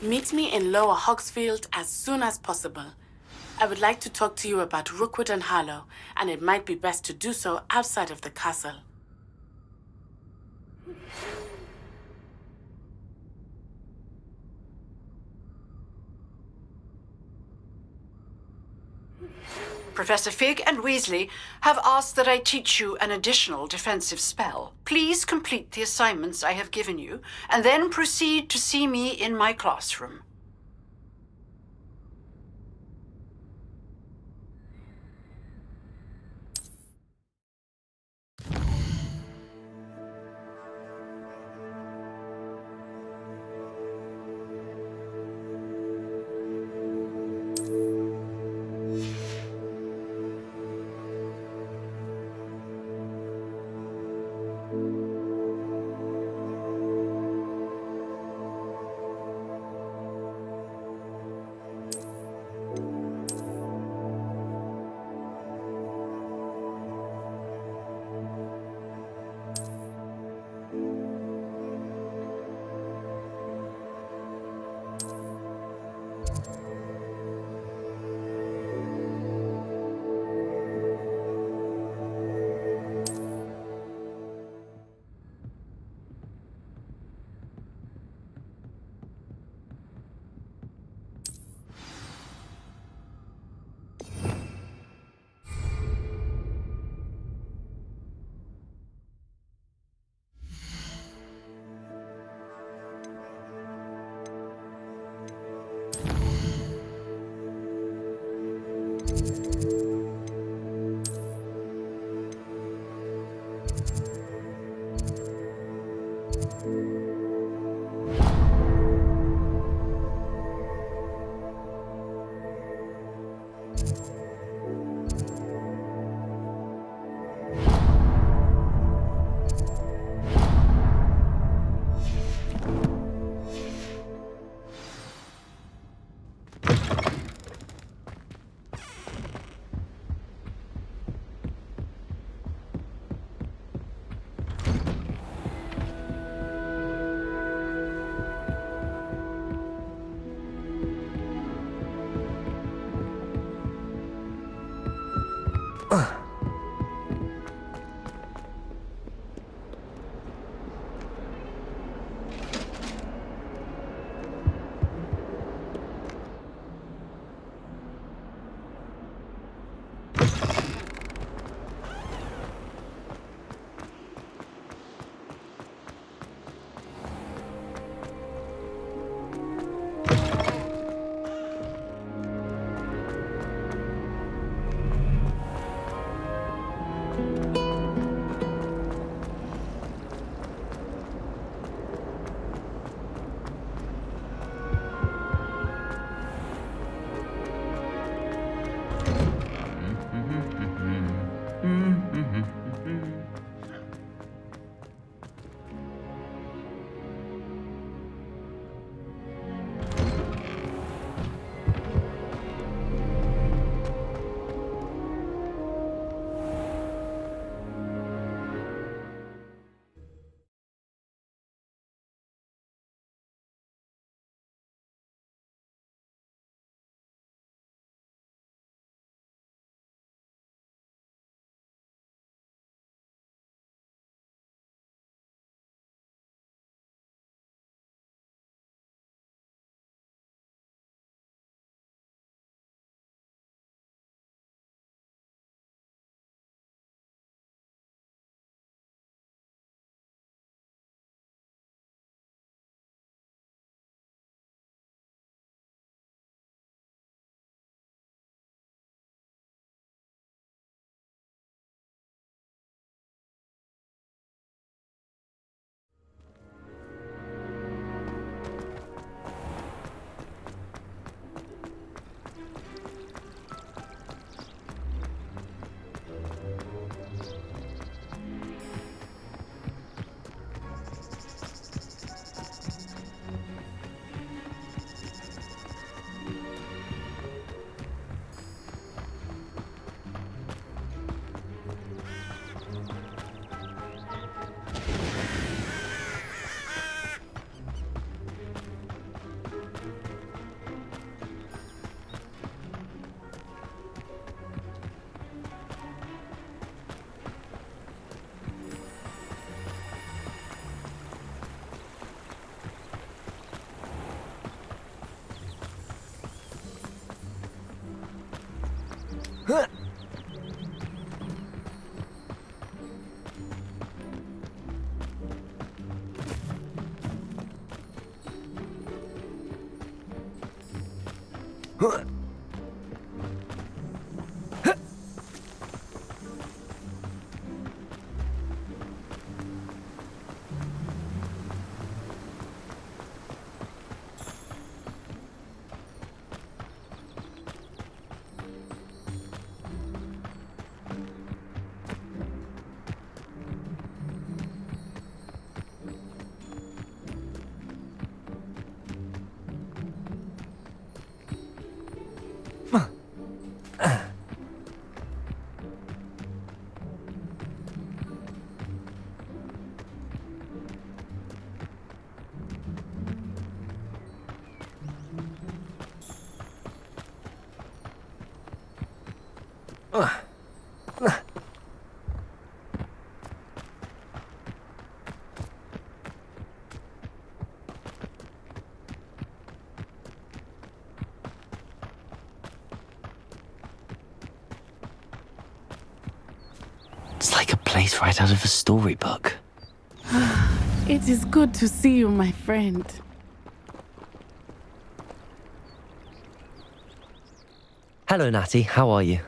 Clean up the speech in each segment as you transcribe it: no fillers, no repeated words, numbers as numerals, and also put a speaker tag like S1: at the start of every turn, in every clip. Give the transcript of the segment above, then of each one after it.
S1: Meet me in Lower Hogsfield as soon as possible. I would like to talk to you about Rookwood and Harlow, and it might be best to do so outside of the castle.
S2: Professor Fig and Weasley have asked that I teach you an additional defensive spell. Please complete the assignments I have given you, and then proceed to see me in my classroom.
S3: It's like a place right out of a storybook.
S1: It is good to see you, my friend.
S3: Hello, Natty. How are you?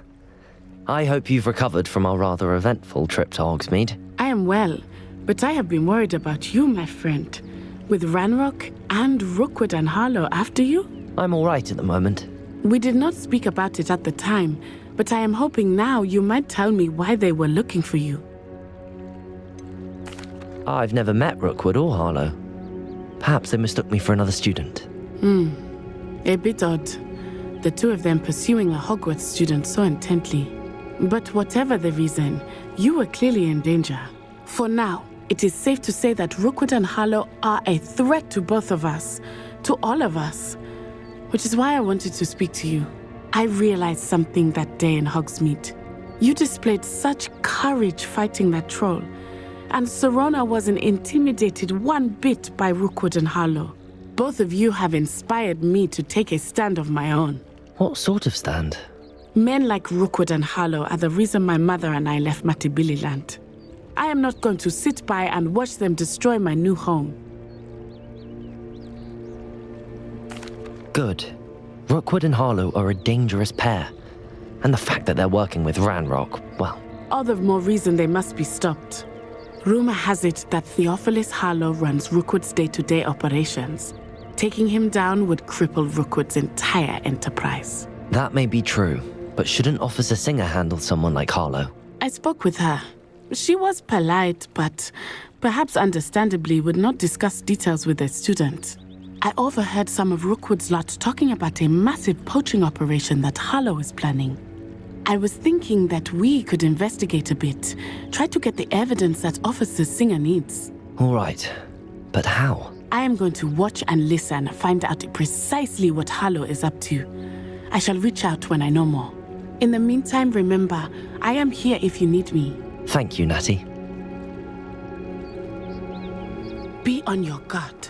S3: I hope you've recovered from our rather eventful trip to Hogsmeade.
S1: I am well, but I have been worried about you, my friend. With Ranrock and Rookwood and Harlow after you?
S3: I'm all right at the moment.
S1: We did not speak about it at the time, but I am hoping now you might tell me why they were looking for you.
S3: I've never met Rookwood or Harlow. Perhaps they mistook me for another student.
S1: A bit odd. The two of them pursuing a Hogwarts student so intently. But whatever the reason, you were clearly in danger. For now, it is safe to say that Rookwood and Harlow are a threat to both of us, to all of us. Which is why I wanted to speak to you. I realized something that day in Hogsmeade. You displayed such courage fighting that troll, and Serona wasn't intimidated one bit by Rookwood and Harlow. Both of you have inspired me to take a stand of my own.
S3: What sort of stand?
S1: Men like Rookwood and Harlow are the reason my mother and I left Matibili land. I am not going to sit by and watch them destroy my new home.
S3: Good. Rookwood and Harlow are a dangerous pair. And the fact that they're working with Ranrock, well...
S1: All the more reason they must be stopped. Rumor has it that Theophilus Harlow runs Rookwood's day-to-day operations. Taking him down would cripple Rookwood's entire enterprise.
S3: That may be true, but shouldn't Officer Singer handle someone like Harlow?
S1: I spoke with her. She was polite, but perhaps understandably would not discuss details with a student. I overheard some of Rookwood's lot talking about a massive poaching operation that Harlow is planning. I was thinking that we could investigate a bit, try to get the evidence that Officer Singer needs.
S3: All right, but how?
S1: I am going to watch and listen, find out precisely what Harlow is up to. I shall reach out when I know more. In the meantime, remember, I am here if you need me.
S3: Thank you, Natty.
S1: Be on your guard.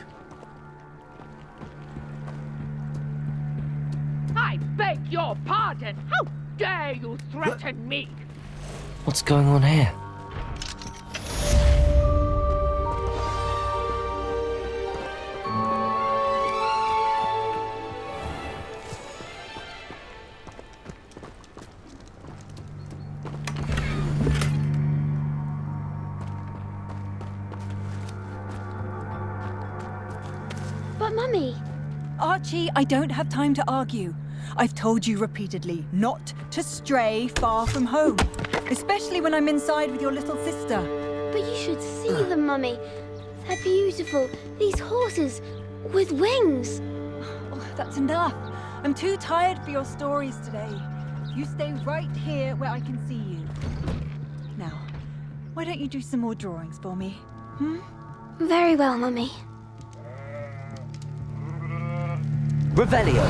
S4: I beg your pardon! How dare you threaten me?
S3: What's going on here?
S5: But Mummy...
S6: Archie, I don't have time to argue. I've told you repeatedly not to stray far from home, especially when I'm inside with your little sister.
S5: But you should see them, Mummy. They're beautiful. These horses with wings.
S6: Oh, that's enough. I'm too tired for your stories today. You stay right here where I can see you. Now, why don't you do some more drawings for me?
S5: Very well, Mummy.
S3: Revelio!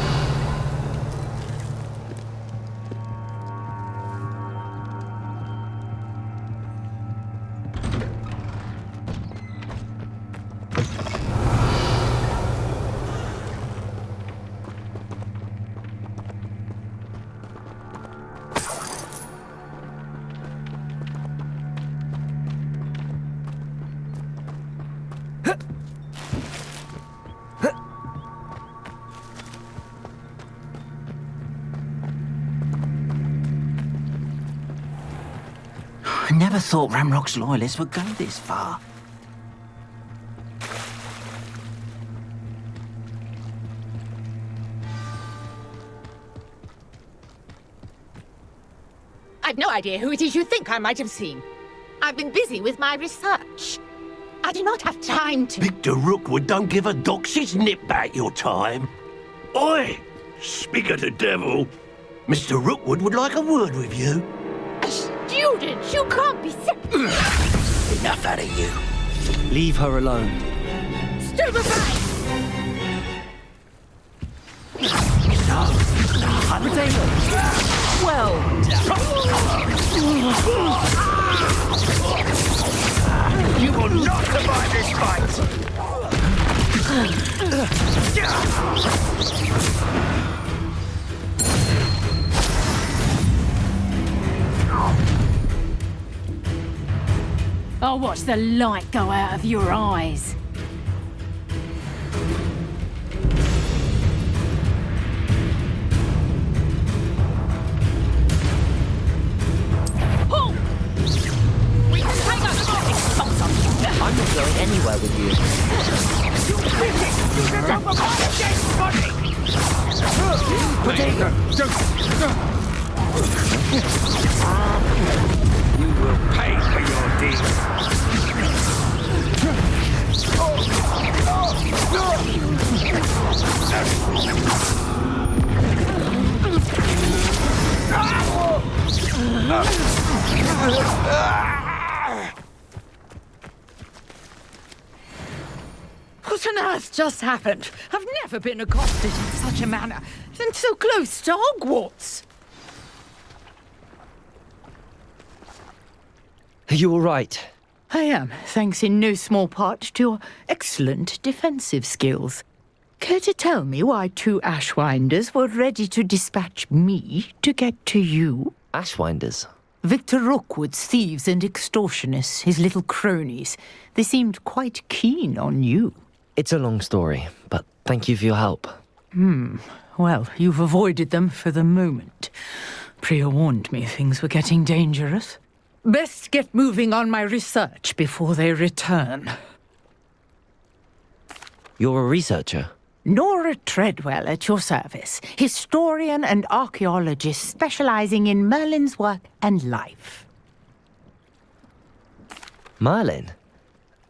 S7: I never thought Ramrock's loyalists would go this far.
S4: I've no idea who it is you think I might have seen. I've been busy with my research. I do not have time to...
S8: Victor Rookwood don't give a doxy's nip back your time. Oi! Speak of the devil. Mr. Rookwood would like a word with you.
S4: A student! You can't be
S8: Enough out of you.
S3: Leave her alone.
S4: Stupefy!
S3: Well
S8: You will not survive this fight!
S6: I'll watch the light go out of your eyes.
S3: I'm not going anywhere with you.
S8: You will pay for your deeds.
S4: What on earth just happened? I've never been accosted in such a manner, and so close to Hogwarts.
S3: Are you all right?
S4: I am, thanks in no small part to your excellent defensive skills. Care to tell me why two Ashwinders were ready to dispatch me to get to you?
S3: Ashwinders?
S4: Victor Rookwood's thieves and extortionists, his little cronies. They seemed quite keen on you.
S3: It's a long story, but thank you for your help.
S4: Well, you've avoided them for the moment. Priya warned me things were getting dangerous. Best get moving on my research before they return.
S3: You're a researcher?
S4: Nora Treadwell at your service, historian and archaeologist specializing in Merlin's work and life.
S3: Merlin?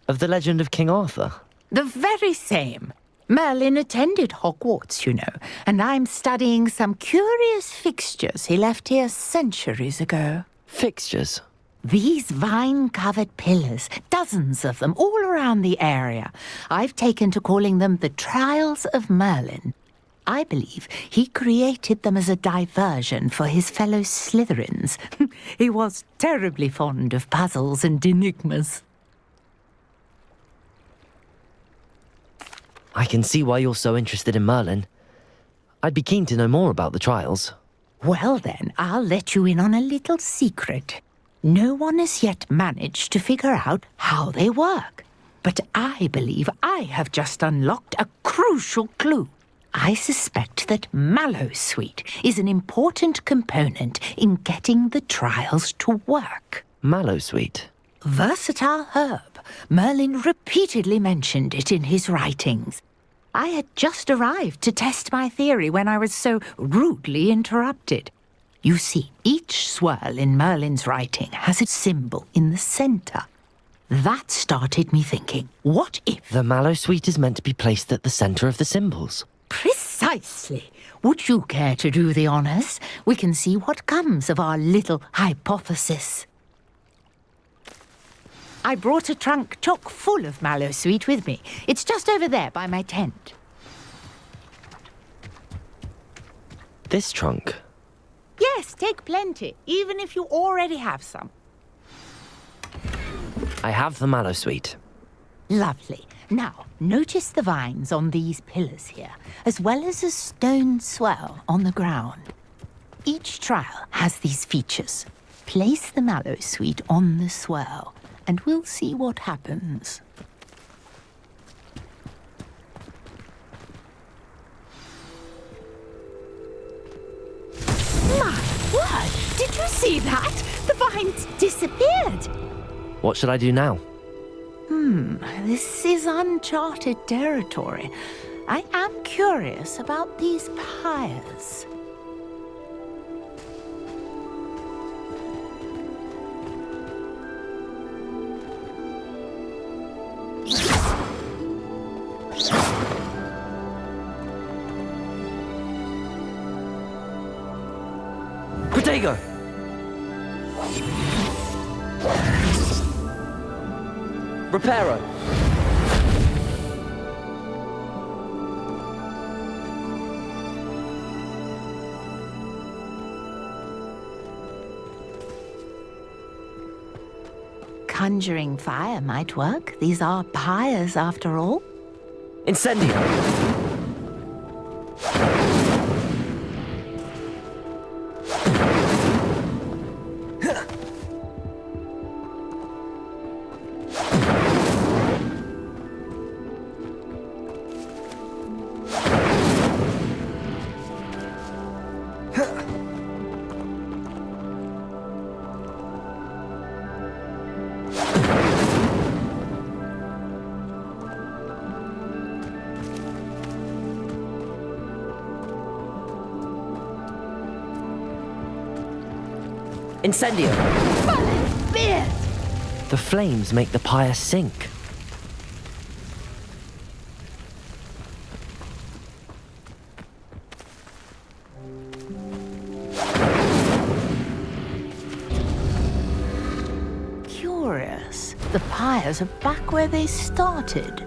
S3: Of the legend of King Arthur?
S4: The very same. Merlin attended Hogwarts, you know, and I'm studying some curious fixtures he left here centuries ago.
S3: Fixtures?
S4: These vine-covered pillars, dozens of them, all around the area. I've taken to calling them the Trials of Merlin. I believe he created them as a diversion for his fellow Slytherins. He was terribly fond of puzzles and enigmas.
S3: I can see why you're so interested in Merlin. I'd be keen to know more about the trials.
S4: Well then, I'll let you in on a little secret. No one has yet managed to figure out how they work. But I believe I have just unlocked a crucial clue. I suspect that Mallowsweet is an important component in getting the trials to work.
S3: Mallowsweet?
S4: Versatile herb. Merlin repeatedly mentioned it in his writings. I had just arrived to test my theory when I was so rudely interrupted. You see, each swirl in Merlin's writing has a symbol in the center. That started me thinking, what if...
S3: The Mallowsweet is meant to be placed at the center of the symbols.
S4: Precisely. Would you care to do the honors? We can see what comes of our little hypothesis. I brought a trunk chock full of Mallowsweet with me. It's just over there by my tent.
S3: This trunk?
S4: Yes, take plenty, even if you already have some.
S3: I have the Mallowsweet.
S4: Lovely. Now, notice the vines on these pillars here, as well as a stone swirl on the ground. Each trial has these features. Place the Mallowsweet on the swirl, and we'll see what happens. My word! Did you see that? The vines disappeared.
S3: What should I do now?
S4: This is uncharted territory. I am curious about these pyres.
S3: Protego! Reparo!
S4: Conjuring fire might work. These are pyres, after all.
S3: Incendio! Incendio! The flames make the pyre sink.
S4: Curious. The pyres are back where they started.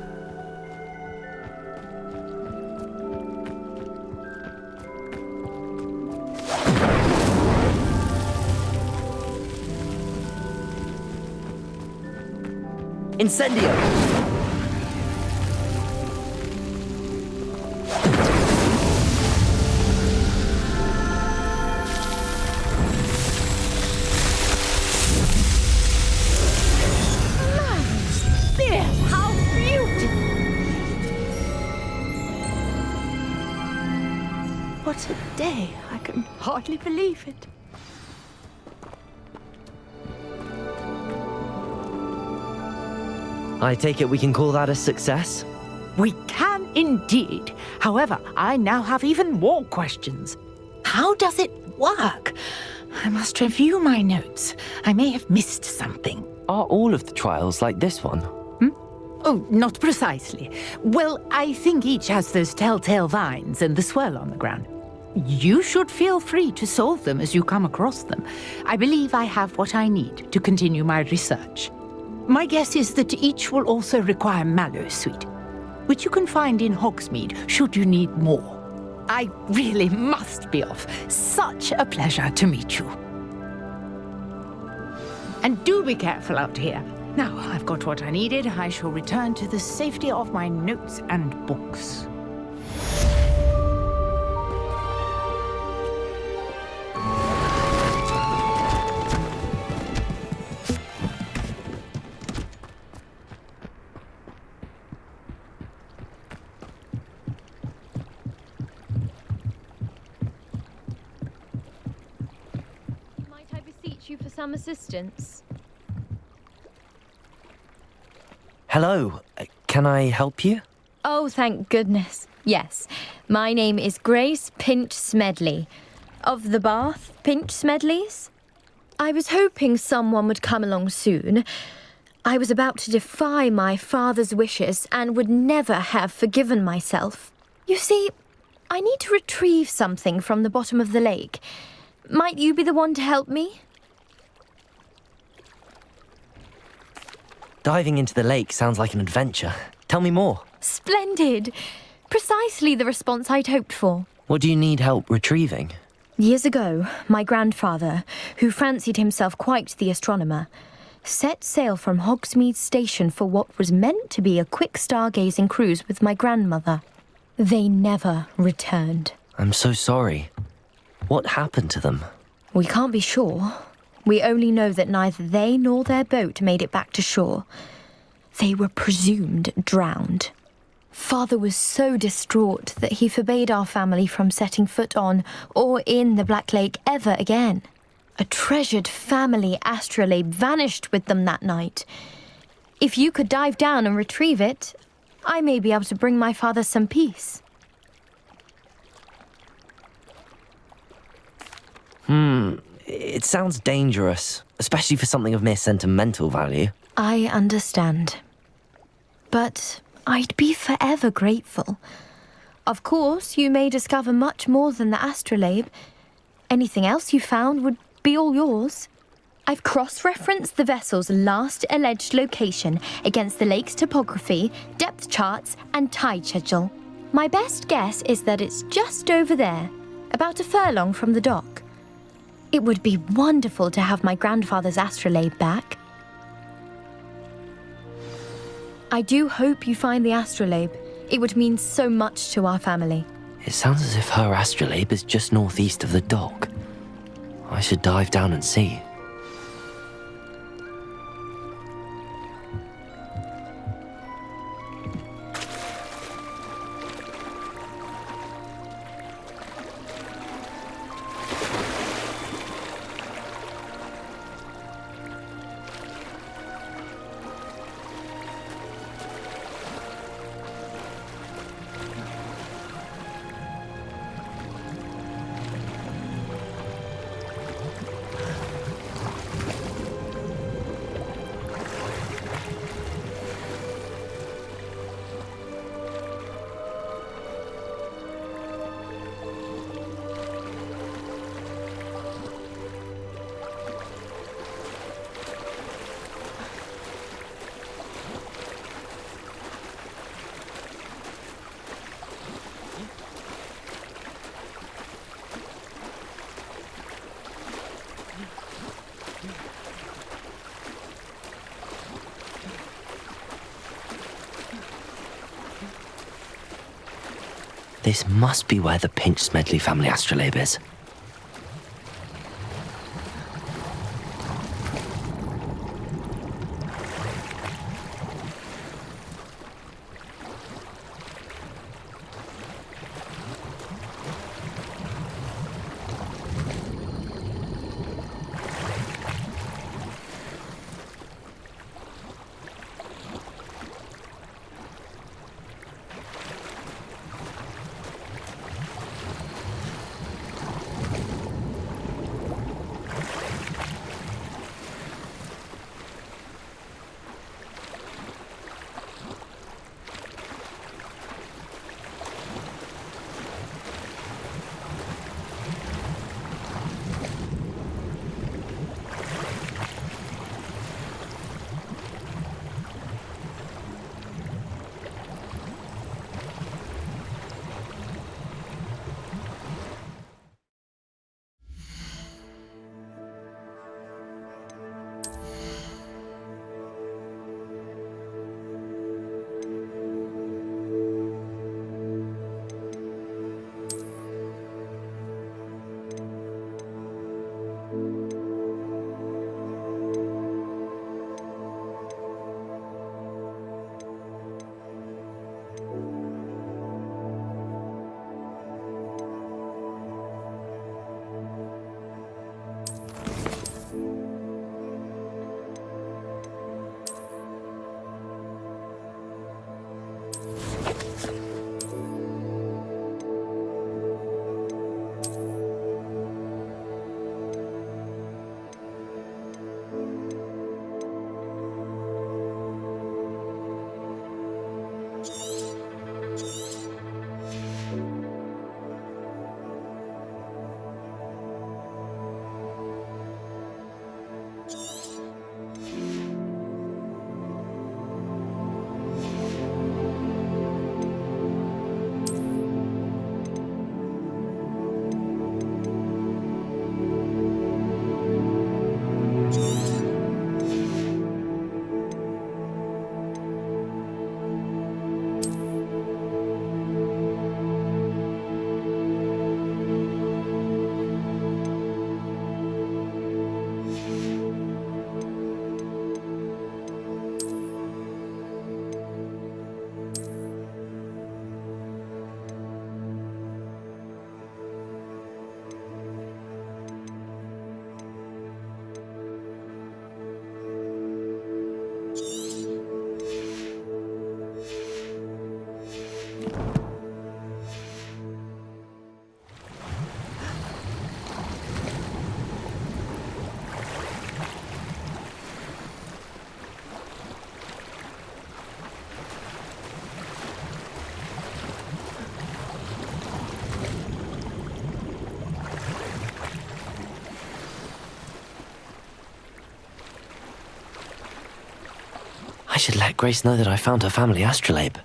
S3: Incendio!
S4: How beautiful! What a day. I can hardly believe it.
S3: I take it we can call that a success?
S4: We can indeed. However, I now have even more questions. How does it work? I must review my notes. I may have missed something.
S3: Are all of the trials like this one?
S4: Oh, not precisely. Well, I think each has those telltale vines and the swirl on the ground. You should feel free to solve them as you come across them. I believe I have what I need to continue my research. My guess is that each will also require mallow sweet, which you can find in Hogsmeade should you need more. I really must be off. Such a pleasure to meet you. And do be careful out here. Now I've got what I needed, I shall return to the safety of my notes and books.
S9: Might I beseech you for some assistance?
S3: Hello, can I help you?
S9: Oh, thank goodness. Yes, my name is Grace Pinch Smedley, of the Bath Pinch Smedleys. I was hoping someone would come along soon. I was about to defy my father's wishes and would never have forgiven myself. You see, I need to retrieve something from the bottom of the lake. Might you be the one to help me?
S3: Diving into the lake sounds like an adventure. Tell me more.
S9: Splendid! Precisely the response I'd hoped for.
S3: What do you need help retrieving?
S9: Years ago, my grandfather, who fancied himself quite the astronomer, set sail from Hogsmeade Station for what was meant to be a quick stargazing cruise with my grandmother. They never returned.
S3: I'm so sorry. What happened to them?
S9: We can't be sure. We only know that neither they nor their boat made it back to shore. They were presumed drowned. Father was so distraught that he forbade our family from setting foot on or in the Black Lake ever again. A treasured family astrolabe vanished with them that night. If you could dive down and retrieve it, I may be able to bring my father some peace.
S3: It sounds dangerous, especially for something of mere sentimental value.
S9: I understand. But I'd be forever grateful. Of course, you may discover much more than the astrolabe. Anything else you found would be all yours. I've cross-referenced the vessel's last alleged location against the lake's topography, depth charts, and tide schedule. My best guess is that it's just over there, about a furlong from the dock. It would be wonderful to have my grandfather's astrolabe back. I do hope you find the astrolabe. It would mean so much to our family.
S3: It sounds as if her astrolabe is just northeast of the dock. I should dive down and see. This must be where the Pinch Smedley family astrolabe is. should let Grace know that I found her family astrolabe.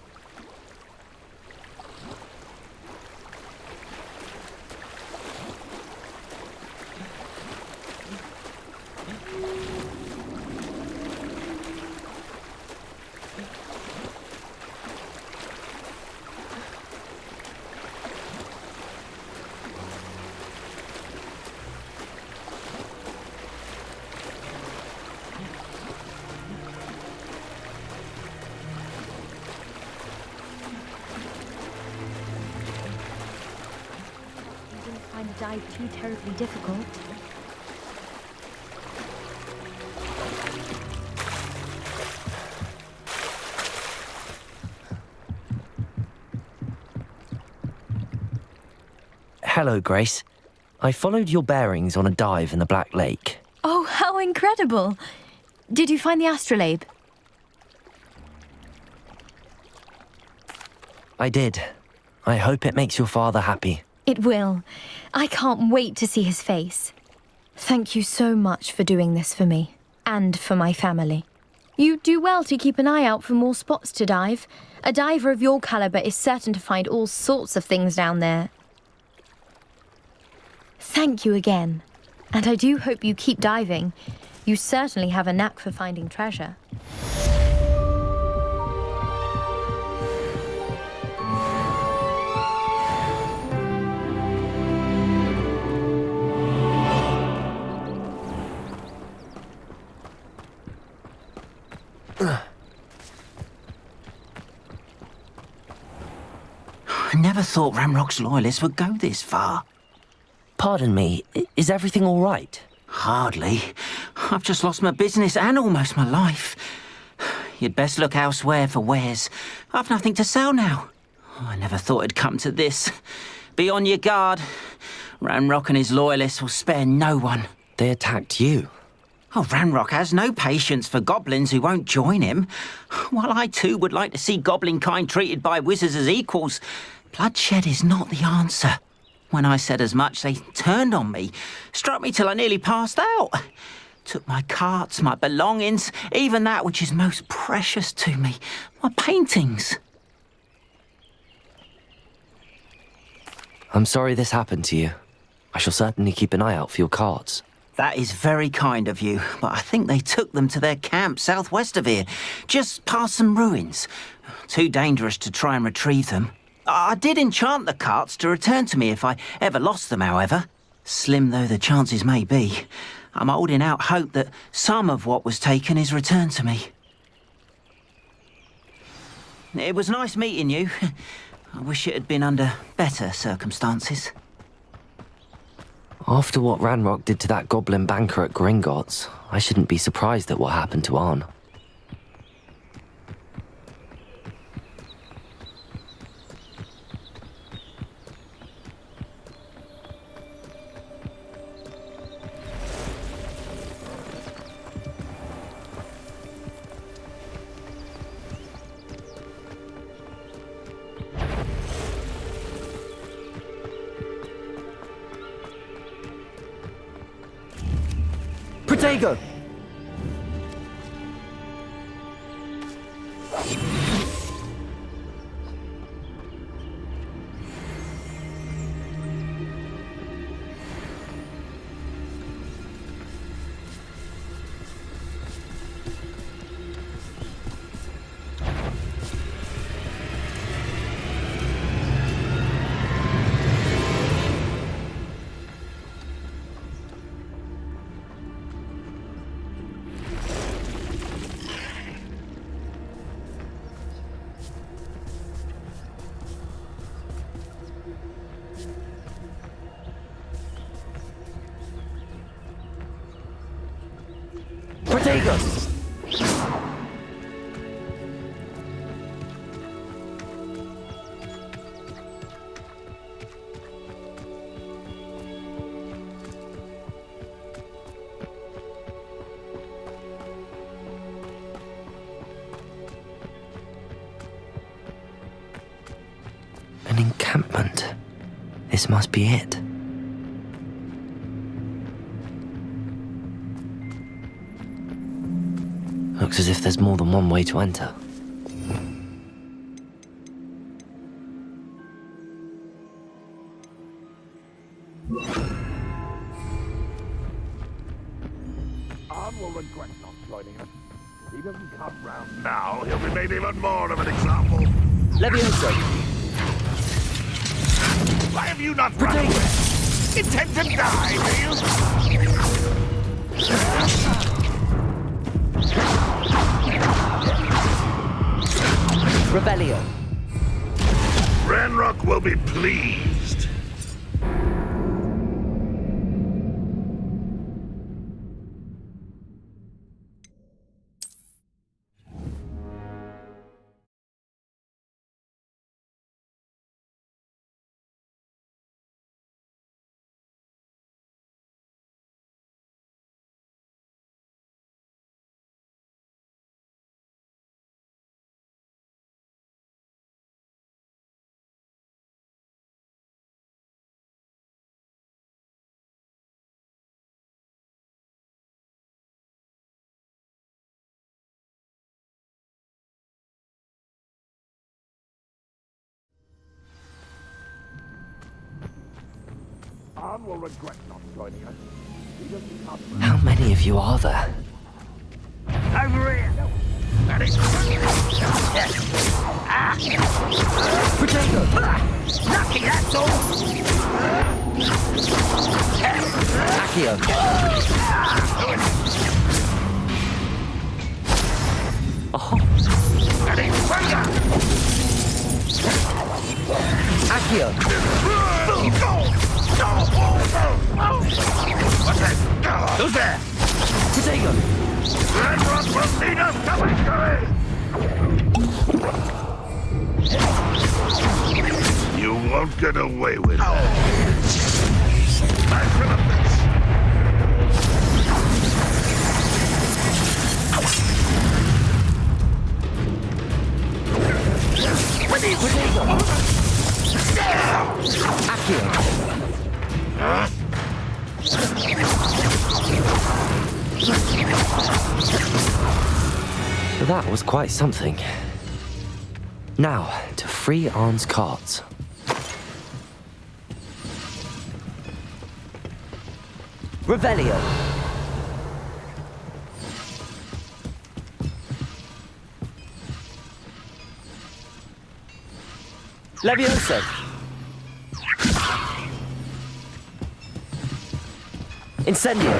S9: Find the dive too terribly difficult.
S3: Hello, Grace. I followed your bearings on a dive in the Black Lake.
S9: Oh, how incredible! Did you find the astrolabe?
S3: I did. I hope it makes your father happy.
S9: It will. I can't wait to see his face. Thank you so much for doing this for me, and for my family. You do well to keep an eye out for more spots to dive. A diver of your caliber is certain to find all sorts of things down there. Thank you again. And I do hope you keep diving. You certainly have a knack for finding treasure.
S7: I never thought Ramrock's loyalists would go this far.
S3: Pardon me, is everything all right?
S7: Hardly. I've just lost my business and almost my life. You'd best look elsewhere for wares. I've nothing to sell now. I never thought it'd come to this. Be on your guard. Ramrock and his loyalists will spare no one.
S3: They attacked you.
S7: Oh, Ramrock has no patience for goblins who won't join him. While I too would like to see goblin kind treated by wizards as equals, bloodshed is not the answer. When I said as much, they turned on me, struck me till I nearly passed out. Took my carts, my belongings, even that which is most precious to me, my paintings.
S3: I'm sorry this happened to you. I shall certainly keep an eye out for your cards.
S7: That is very kind of you, but I think they took them to their camp southwest of here, just past some ruins. Too dangerous to try and retrieve them. I did enchant the carts to return to me if I ever lost them, however. Slim though the chances may be, I'm holding out hope that some of what was taken is returned to me. It was nice meeting you. I wish it had been under better circumstances.
S3: After what Ranrock did to that goblin banker at Gringotts, I shouldn't be surprised at what happened to Arn. Protego! Protego! An encampment. This must be it. Looks as if there's more than one way to enter.
S8: Arn will regret not joining us. If he doesn't come round now, he'll be made even more of an example.
S3: Levioso!
S8: Why have you not run away? Intend to die, do you?
S3: Revelio!
S8: Ranrock will be pleased. Arn will regret not joining us. He doesn't come round.
S3: How many of you are there?
S8: Over here! That is...
S3: Potato!
S8: Lucky, that's all!
S3: Accio! Oh!
S8: That is fire!
S3: Accio!
S8: What's that? Who's there?
S3: Potato!
S8: Ranrock will lead us to victory! You won't get away with that. Back to the base.
S3: Potato! Accio! That was quite something. Now, to free Arn's cards. Revelio! Levioso! Incendio!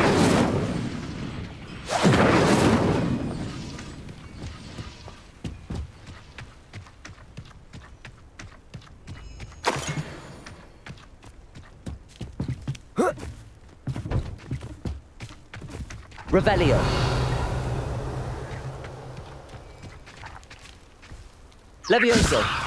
S3: Revelio! Levioso!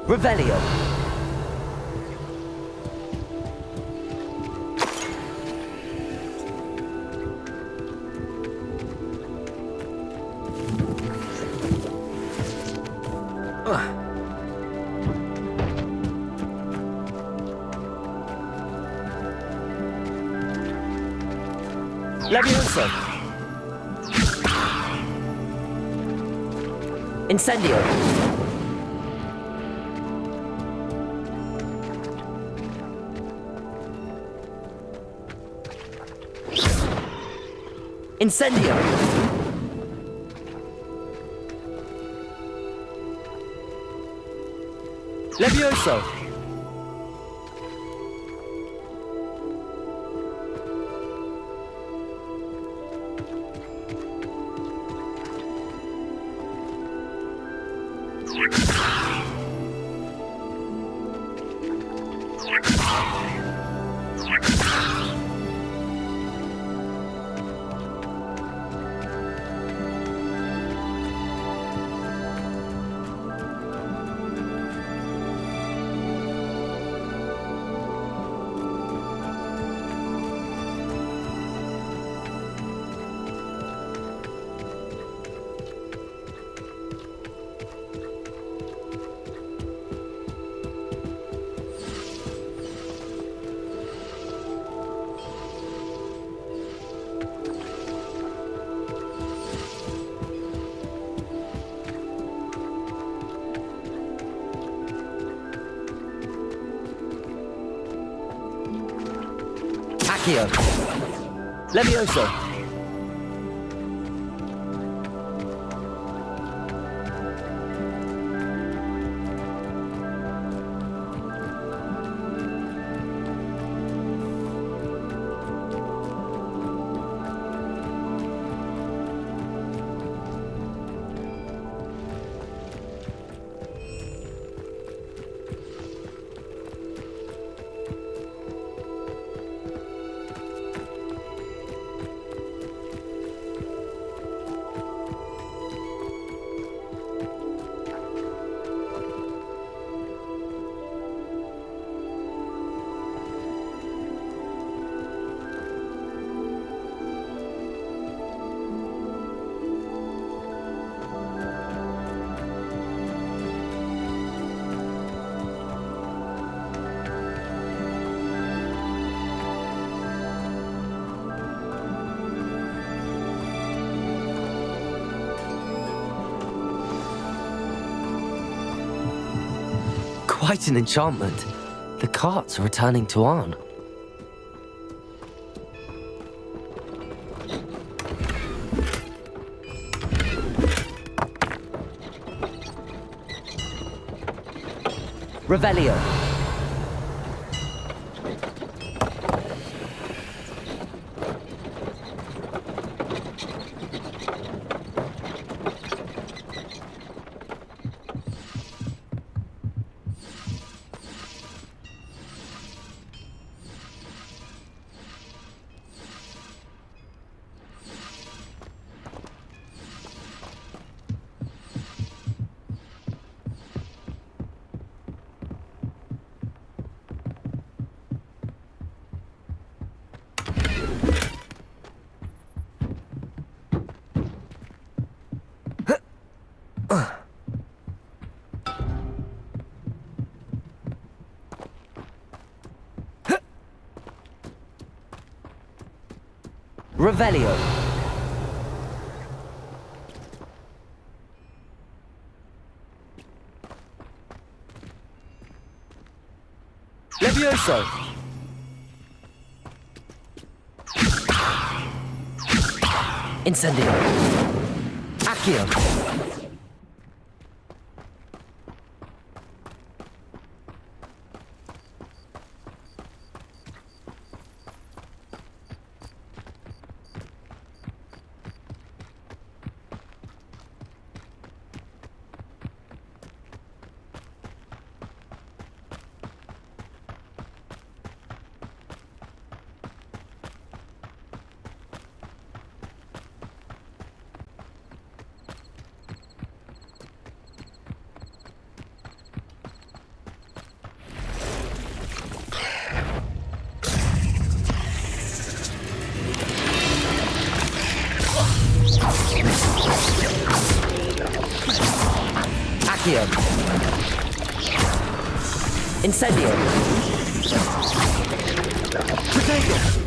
S3: Revelio! Levioso! Incendio! Incendio! Levioso! Accio. Levioso. Quite an enchantment. The carts are returning to Arn. Revelio. Revelio. Levioso. Incendio. Accio. Accio. Incendio. Protego.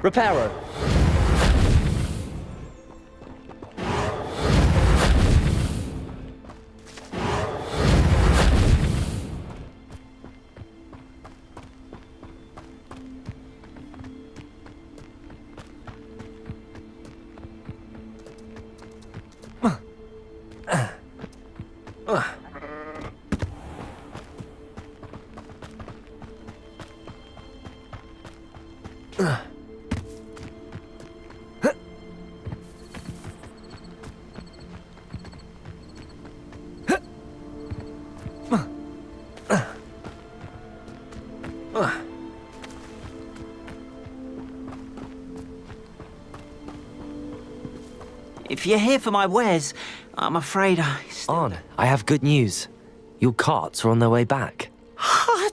S3: Reparo.
S7: If you're here for my wares, I'm afraid
S3: On, I have good news. Your carts are on their way back.
S7: I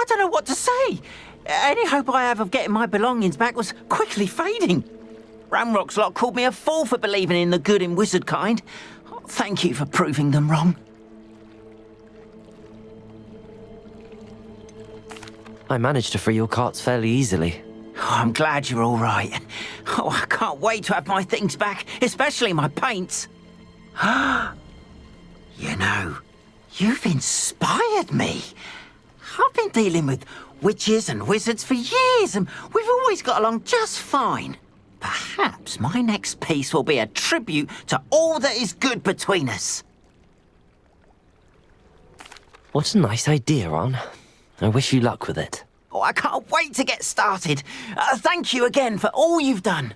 S7: don't know what to say. Any hope I have of getting my belongings back was quickly fading. Ramrock's lot called me a fool for believing in the good in wizard kind. Thank you for proving them wrong.
S3: I managed to free your carts fairly easily.
S7: Oh, I'm glad you're all right. Oh, I can't wait to have my things back, especially my paints. You know, you've inspired me. I've been dealing with witches and wizards for years, and we've always got along just fine. Perhaps my next piece will be a tribute to all that is good between us.
S3: What a nice idea, On. I wish you luck with it.
S7: Oh, I can't wait to get started. Thank you again for all you've done.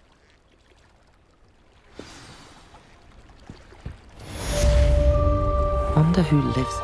S3: Wonder who lives...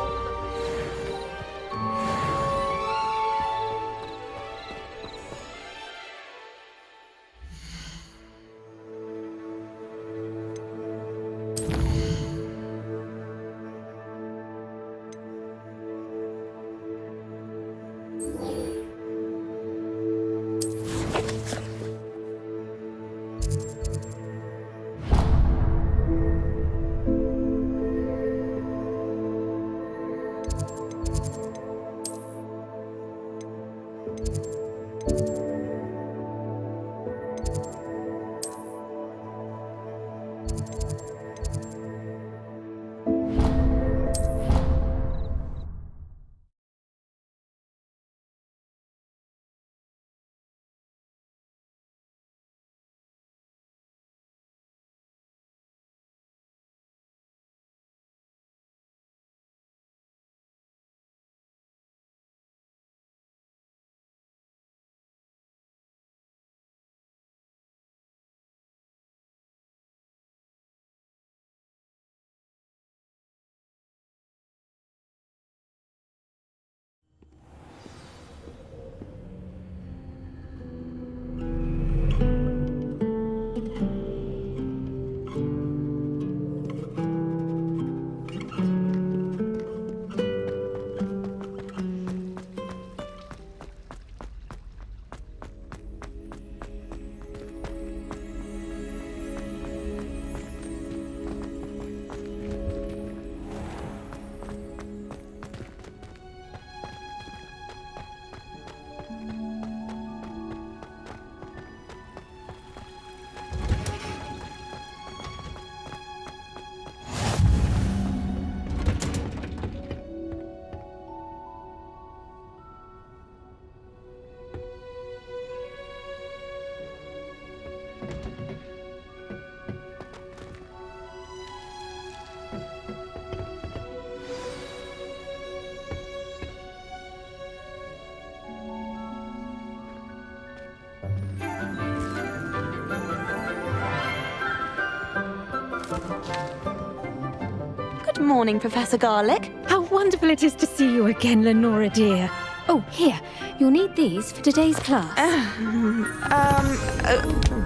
S10: Good morning, Professor Garlick.
S11: How wonderful it is to see you again, Lenora dear. Oh, here, you'll need these for today's class.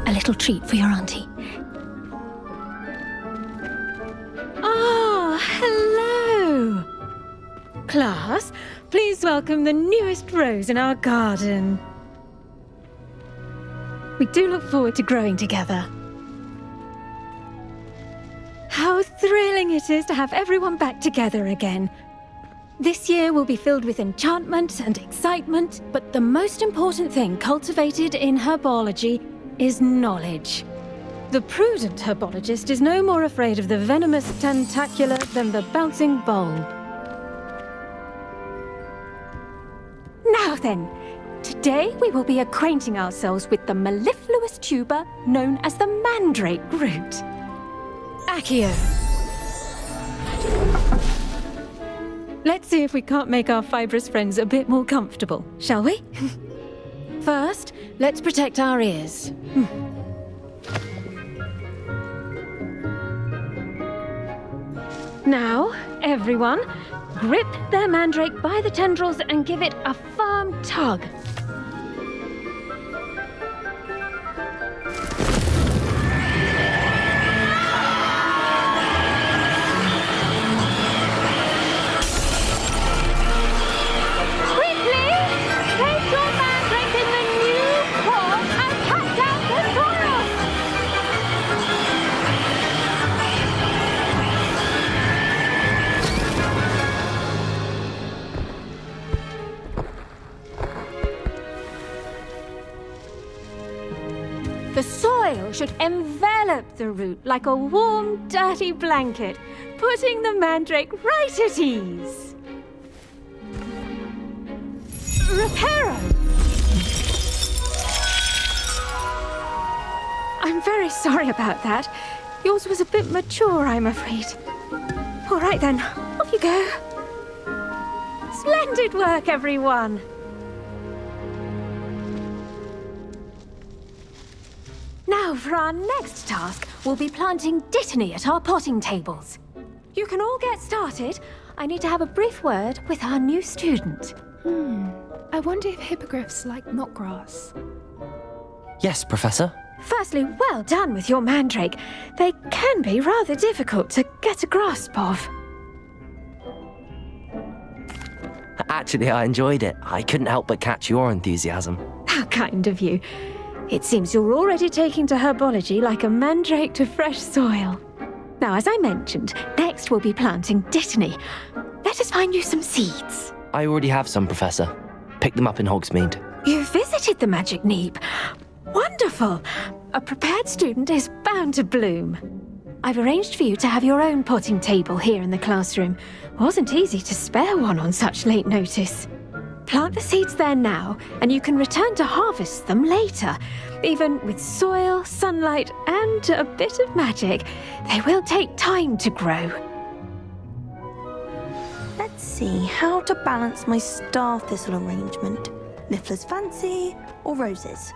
S11: A little treat for your auntie. Ah, hello. Class, please welcome the newest rose in our garden. We do look forward to growing together. How thrilling it is to have everyone back together again. This year will be filled with enchantment and excitement, but the most important thing cultivated in herbology is knowledge. The prudent herbologist is no more afraid of the venomous tentacula than the bouncing bulb. Now then, today we will be acquainting ourselves with the mellifluous tuber known as the mandrake root. Accio. Let's see if we can't make our fibrous friends a bit more comfortable, shall we? First, let's protect our ears. Now, everyone, grip their mandrake by the tendrils and give it a firm tug. The soil should envelop the root like a warm, dirty blanket, putting the mandrake right at ease. Reparo! I'm very sorry about that. Yours was a bit mature, I'm afraid. All right then, off you go. Splendid work, everyone! Now, for our next task, we'll be planting dittany at our potting tables. You can all get started. I need to have a brief word with our new student.
S12: I wonder if hippogriffs like knotgrass.
S3: Yes, Professor.
S11: Firstly, well done with your mandrake. They can be rather difficult to get a grasp of.
S3: Actually, I enjoyed it. I couldn't help but catch your enthusiasm.
S11: How kind of you. It seems you're already taking to herbology like a mandrake to fresh soil. Now, as I mentioned, next we'll be planting dittany. Let us find you some seeds.
S3: I already have some, Professor. Picked them up in Hogsmeade.
S11: You visited the Magic Neep. Wonderful. A prepared student is bound to bloom. I've arranged for you to have your own potting table here in the classroom. Wasn't easy to spare one on such late notice. Plant the seeds there now, and you can return to harvest them later. Even with soil, sunlight, and a bit of magic, they will take time to grow.
S10: Let's see how to balance my star thistle arrangement. Niffler's fancy or roses?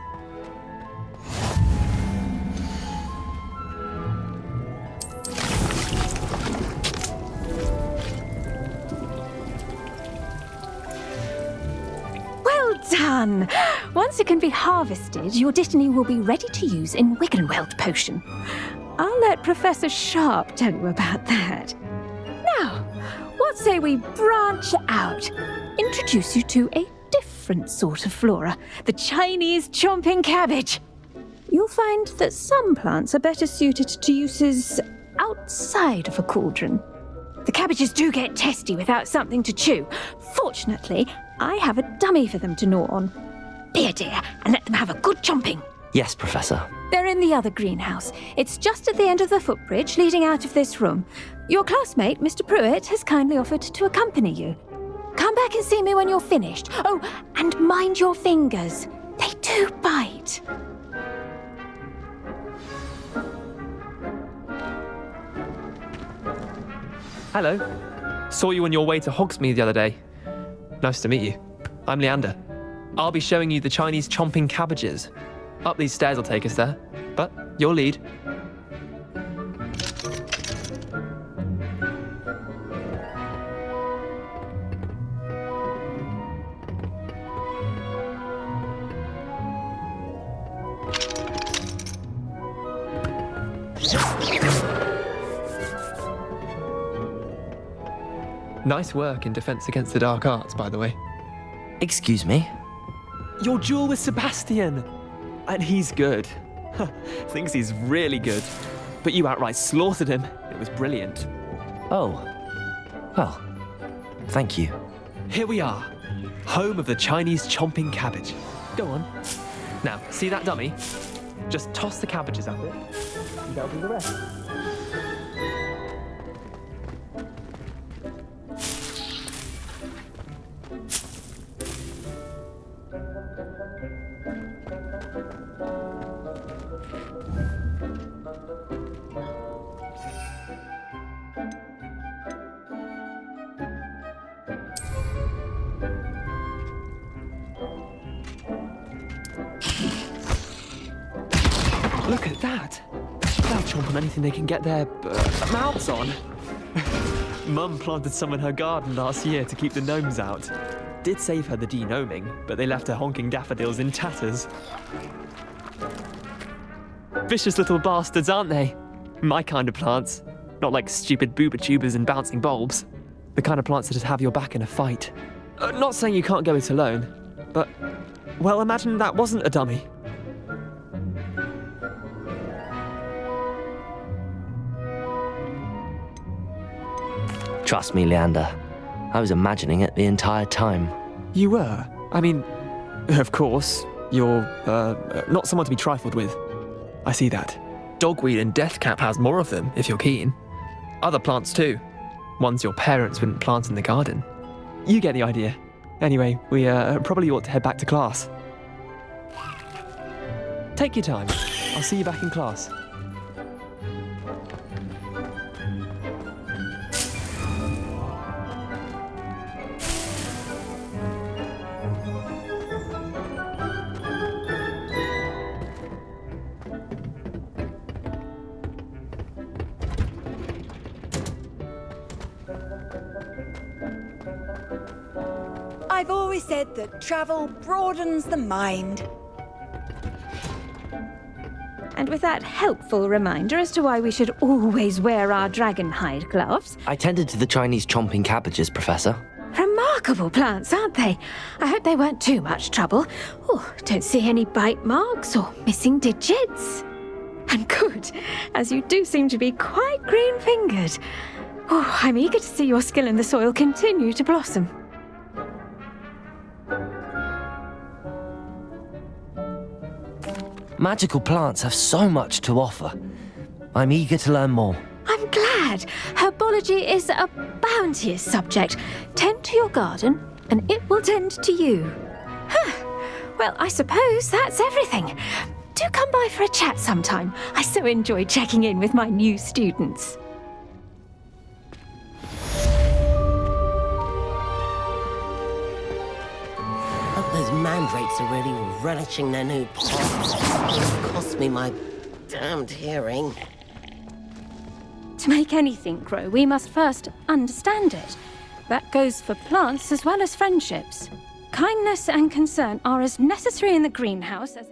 S11: Well done! Once it can be harvested, your dittany will be ready to use in Wiggenweld potion. I'll let Professor Sharp tell you about that. Now, what say we branch out? Introduce you to a different sort of flora, the Chinese chomping cabbage. You'll find that some plants are better suited to uses outside of a cauldron. The cabbages do get testy without something to chew. Fortunately, I have a dummy for them to gnaw on. Be a dear and let them have a good chomping.
S3: Yes, Professor.
S11: They're in the other greenhouse. It's just at the end of the footbridge leading out of this room. Your classmate, Mr. Pruitt, has kindly offered to accompany you. Come back and see me when you're finished. Oh, and mind your fingers. They do bite.
S13: Hello. Saw you on your way to Hogsmeade the other day. Nice to meet you. I'm Leander. I'll be showing you the Chinese chomping cabbages. Up these stairs will take us there, but your lead. Nice work in Defense Against the Dark Arts, by the way.
S3: Excuse me?
S13: Your duel with Sebastian! And he's good. Thinks he's really good. But you outright slaughtered him. It was brilliant.
S3: Oh. Well, thank you.
S13: Here we are. Home of the Chinese chomping cabbage. Go on. Now, see that dummy? Just toss the cabbages at it, and that'll do the rest. Look at that! They'll chomp on anything they can get their mouths on. Mum planted some in her garden last year to keep the gnomes out. Did save her the de-gnoming, but they left her honking daffodils in tatters. Vicious little bastards, aren't they? My kind of plants. Not like stupid booba tubers and bouncing bulbs. The kind of plants that just have your back in a fight. Not saying you can't go it alone, but, well, imagine that wasn't a dummy.
S3: Trust me, Leander. I was imagining it the entire time.
S13: You were? I mean, of course, you're, not someone to be trifled with. I see that. Dogweed and deathcap has more of them, if you're keen. Other plants too. Ones your parents wouldn't plant in the garden. You get the idea. Anyway, we probably ought to head back to class. Take your time. I'll see you back in class.
S6: I've always said that travel broadens the mind.
S11: And with that helpful reminder as to why we should always wear our dragon hide gloves.
S3: I tended to the Chinese chomping cabbages, Professor.
S11: Remarkable plants, aren't they? I hope they weren't too much trouble. Oh, don't see any bite marks or missing digits. And good, as you do seem to be quite green-fingered. Oh, I'm eager to see your skill in the soil continue to blossom.
S3: Magical plants have so much to offer. I'm eager to learn more.
S11: I'm glad. Herbology is a bounteous subject. Tend to your garden, and it will tend to you. Well, I suppose that's everything. Do come by for a chat sometime. I so enjoy checking in with my new students.
S14: Those mandrakes are really relishing their new pots. It's cost me my damned hearing.
S11: To make anything grow, we must first understand it. That goes for plants as well as friendships. Kindness and concern are as necessary in the greenhouse as...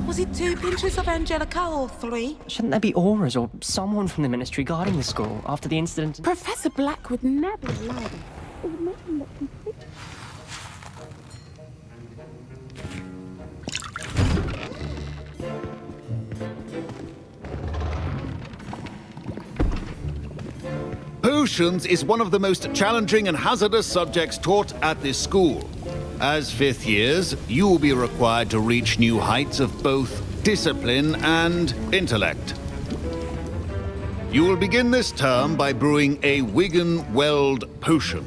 S15: Was it 2 pinches of Angelica or 3?
S16: Shouldn't there be auras or someone from the ministry guarding the school after the incident?
S1: Professor Black would never allow this. It would make him look completely...
S17: Potions is one of the most challenging and hazardous subjects taught at this school. As fifth years, you will be required to reach new heights of both discipline and intellect. You will begin this term by brewing a Wigan-Weld potion.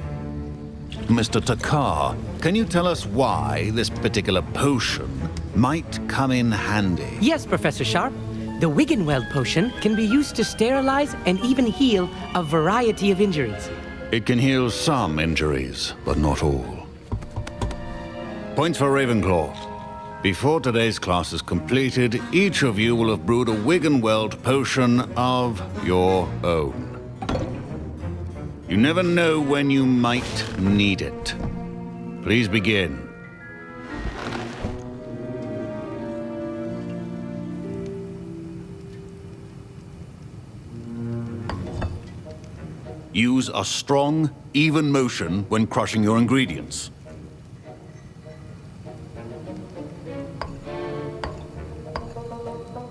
S17: Mr. Takar, can you tell us why this particular potion might come in handy?
S18: Yes, Professor Sharp. The Wigan-Weld potion can be used to sterilize and even heal a variety of injuries.
S17: It can heal some injuries, but not all. Points for Ravenclaw. Before today's class is completed, each of you will have brewed a Wigan-Weld potion of your own. You never know when you might need it. Please begin. Use a strong, even motion when crushing your ingredients.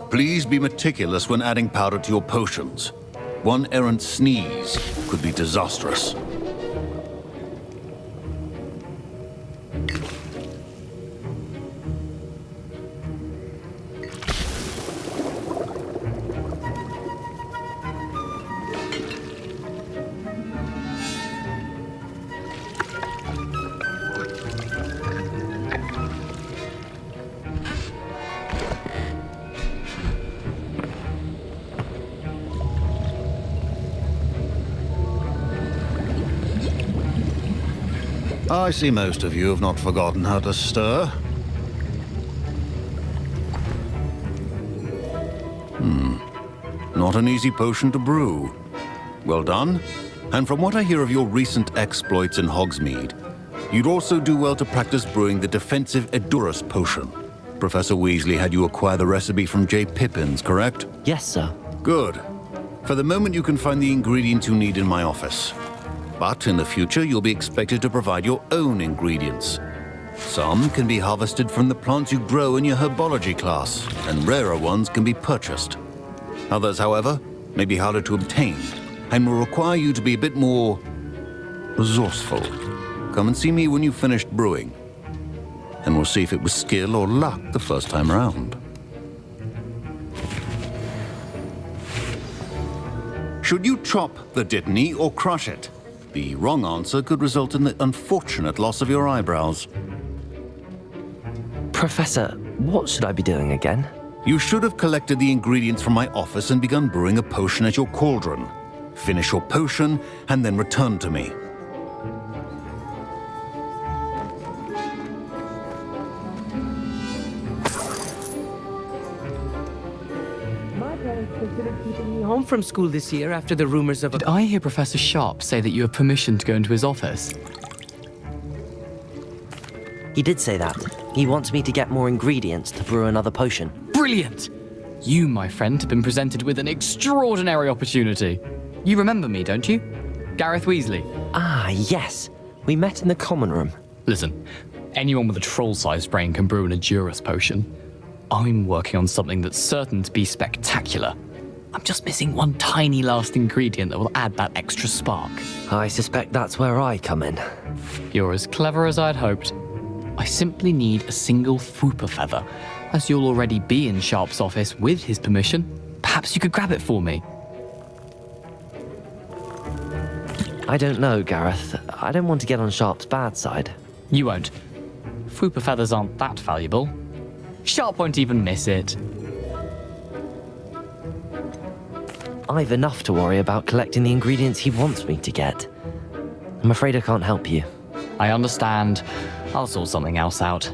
S17: Please be meticulous when adding powder to your potions. One errant sneeze could be disastrous. I see most of you have not forgotten how to stir. Not an easy potion to brew. Well done. And from what I hear of your recent exploits in Hogsmeade, you'd also do well to practice brewing the defensive Edurus potion. Professor Weasley had you acquire the recipe from J. Pippins, correct?
S3: Yes, sir.
S17: Good. For the moment, you can find the ingredients you need in my office. But in the future, you'll be expected to provide your own ingredients. Some can be harvested from the plants you grow in your herbology class, and rarer ones can be purchased. Others, however, may be harder to obtain, and will require you to be a bit more resourceful. Come and see me when you've finished brewing, and we'll see if it was skill or luck the first time around. Should you chop the Dittany or crush it? The wrong answer could result in the unfortunate loss of your eyebrows.
S3: Professor, what should I be doing again?
S17: You should have collected the ingredients from my office and begun brewing a potion at your cauldron. Finish your potion and then return to me.
S18: My parents considered keeping me home from school this year after the rumors of...
S19: Did I hear Professor Sharp say that you have permission to go into his office?
S3: He did say that. He wants me to get more ingredients to brew another potion.
S19: Brilliant! You, my friend, have been presented with an extraordinary opportunity. You remember me, don't you? Gareth Weasley.
S3: Ah, yes. We met in the common room.
S19: Listen, anyone with a troll-sized brain can brew an Edurus potion. I'm working on something that's certain to be spectacular. I'm just missing one tiny last ingredient that will add that extra spark.
S3: I suspect that's where I come in.
S19: You're as clever as I'd hoped. I simply need a single Fwooper feather. As you'll already be in Sharp's office with his permission, perhaps you could grab it for me.
S3: I don't know, Gareth. I don't want to get on Sharp's bad side.
S19: You won't. Fwooper feathers aren't that valuable. Sharp won't even miss it.
S3: I've enough to worry about collecting the ingredients he wants me to get. I'm afraid I can't help you.
S19: I understand. I'll sort something else out.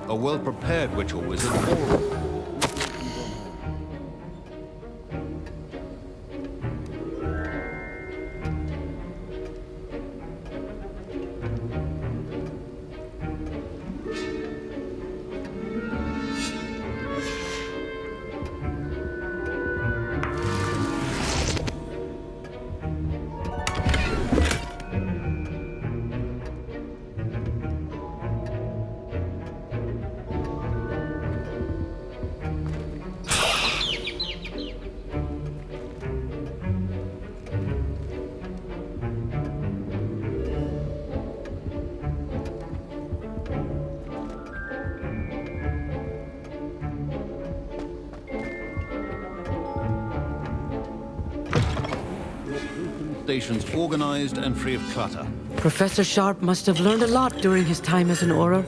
S17: A well-prepared witch or wizard or... Stations organized and free of clutter.
S18: Professor Sharp must have learned a lot during his time as an Auror.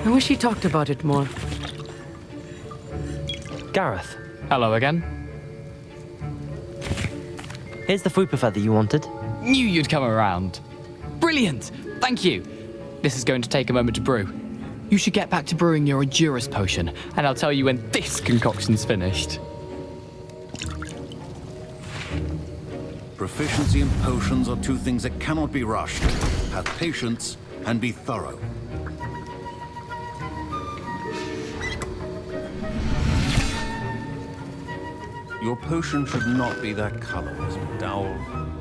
S18: I wish he talked about it more.
S3: Gareth,
S19: Hello again.
S3: here's the Fupa feather you wanted.
S19: Knew you'd come around. Brilliant! Thank you. This is going to take a moment to brew. You should get back to brewing your Endurus potion, and I'll tell you when this concoction's finished.
S17: Proficiency and potions are two things that cannot be rushed. Have patience and be thorough. Your potion should not be that color, Miss McDowell.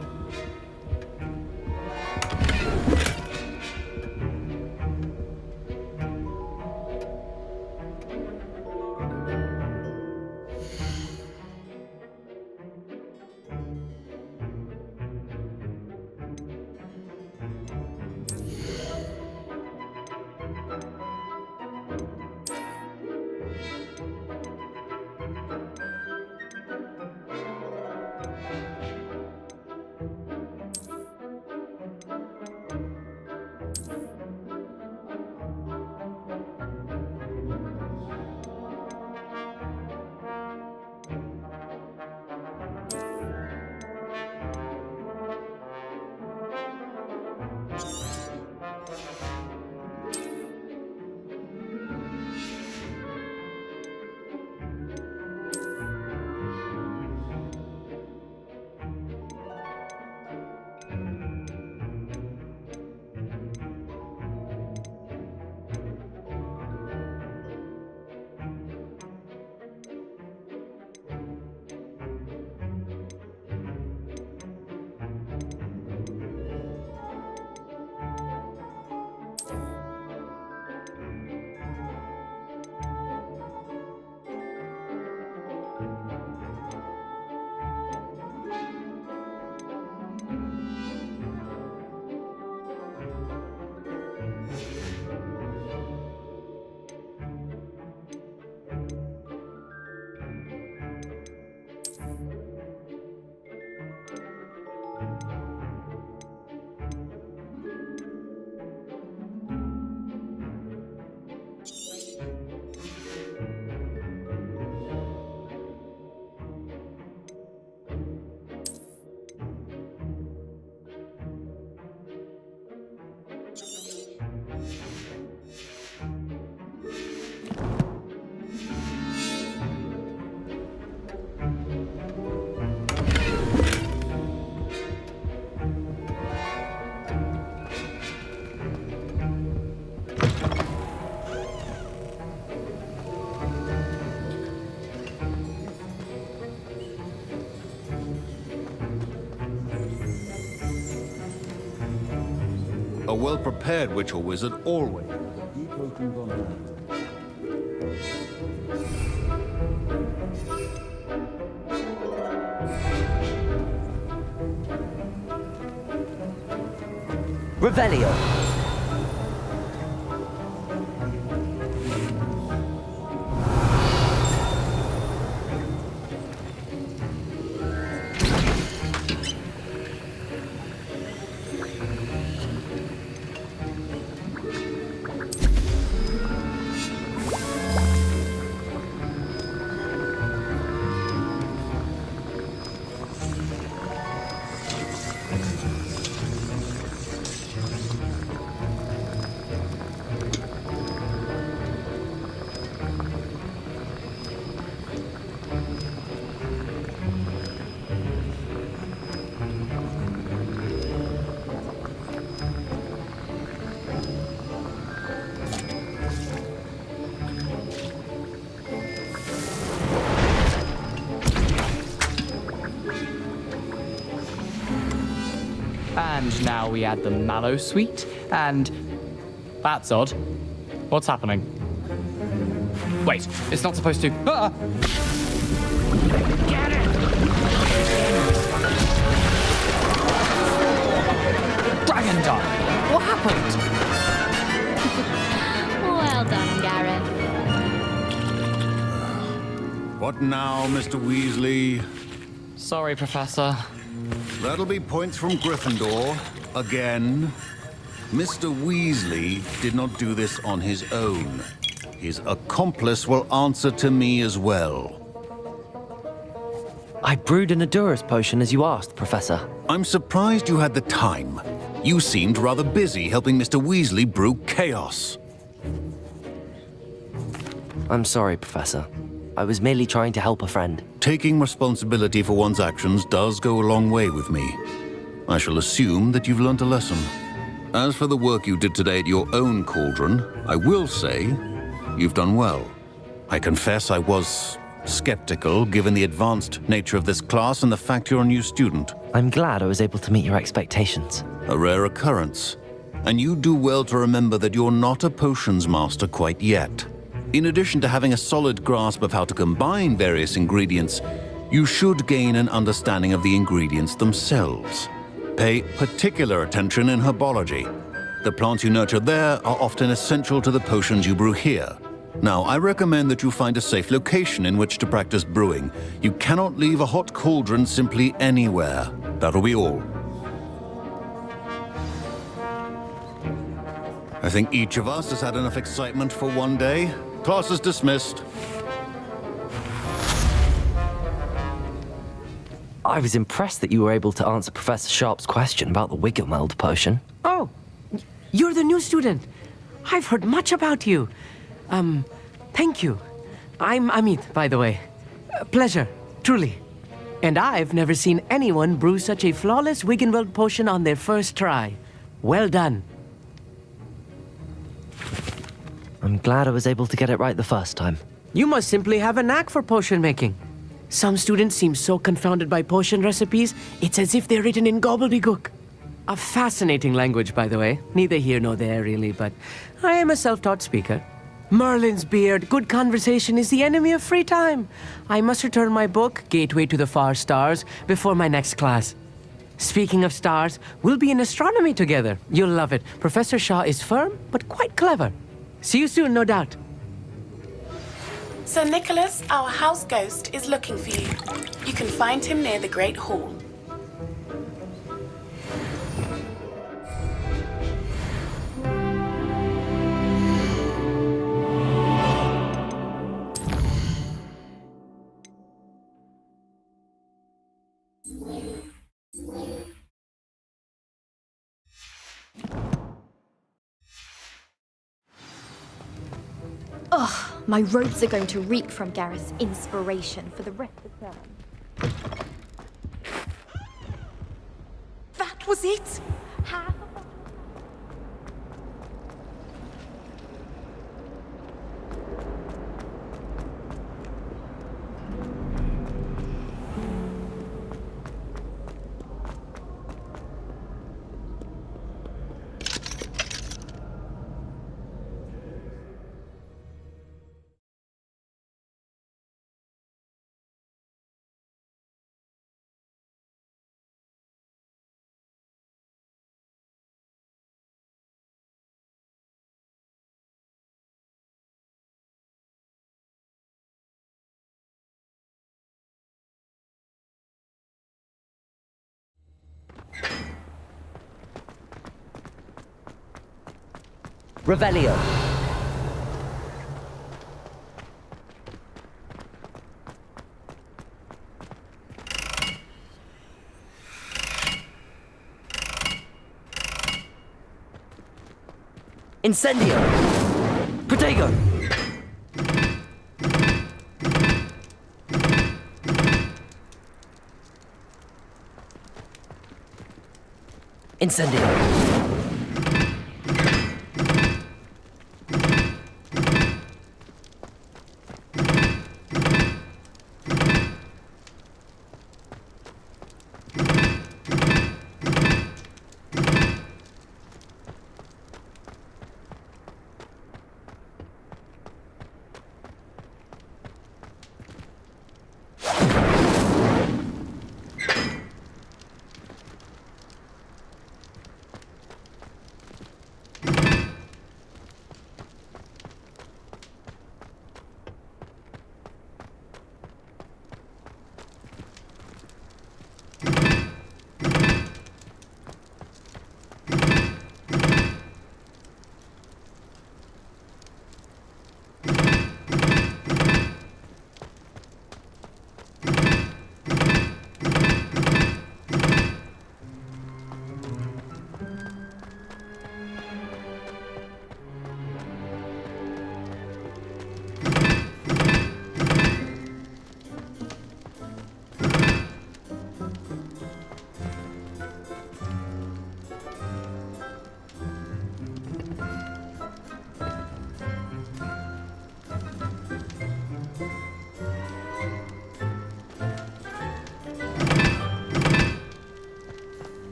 S17: A well-prepared witch or wizard always has a few potions on hand.
S3: Revelio.
S19: And now we add the mallow sweet, and that's odd. What's happening? Wait, it's not supposed to. Ah! Get it! Dragon Dart! What happened?
S9: Well done, Gareth.
S17: What now, Mr. Weasley?
S19: Sorry, Professor.
S17: That'll be points from Gryffindor. Again. Mr. Weasley did not do this on his own. His accomplice will answer to me as well.
S3: I brewed an Adurus potion as you asked, Professor.
S17: I'm surprised you had the time. You seemed rather busy helping Mr. Weasley brew chaos.
S3: I'm sorry, Professor. I was merely trying to help a friend.
S17: Taking responsibility for one's actions does go a long way with me. I shall assume that you've learnt a lesson. As for the work you did today at your own cauldron, I will say you've done well. I confess I was skeptical, given the advanced nature of this class and the fact you're a new student.
S3: I'm glad I was able to meet your expectations.
S17: A rare occurrence. And you do well to remember that you're not a potions master quite yet. In addition to having a solid grasp of how to combine various ingredients, you should gain an understanding of the ingredients themselves. Pay particular attention in herbology. The plants you nurture there are often essential to the potions you brew here. Now, I recommend that you find a safe location in which to practice brewing. You cannot leave a hot cauldron simply anywhere. That'll be all. I think each of us has had enough excitement for one day. Class is dismissed.
S3: I was impressed that you were able to answer Professor Sharp's question about the Wiggenweld potion.
S18: Oh, you're the new student. I've heard much about you. Thank you. I'm Amit, by the way. Pleasure, truly. And I've never seen anyone brew such a flawless Wiggenweld potion on their first try. Well done.
S3: I'm glad I was able to get it right the first time.
S18: You must simply have a knack for potion making. Some students seem so confounded by potion recipes, it's as if they're written in gobbledygook. A fascinating language, by the way. Neither here nor there, really, but I am a self-taught speaker. Merlin's beard, good conversation is the enemy of free time. I must return my book, Gateway to the Far Stars, before my next class. Speaking of stars, we'll be in astronomy together. You'll love it. Professor Shaw is firm, but quite clever. See you soon, no doubt.
S1: Sir Nicholas, our house ghost, is looking for you. You can find him near the Great Hall.
S9: Ugh, my robes are going to reek from Gareth's inspiration for the rest of the term.
S15: That was it?
S3: Revelio. Incendio. Protego. Incendio.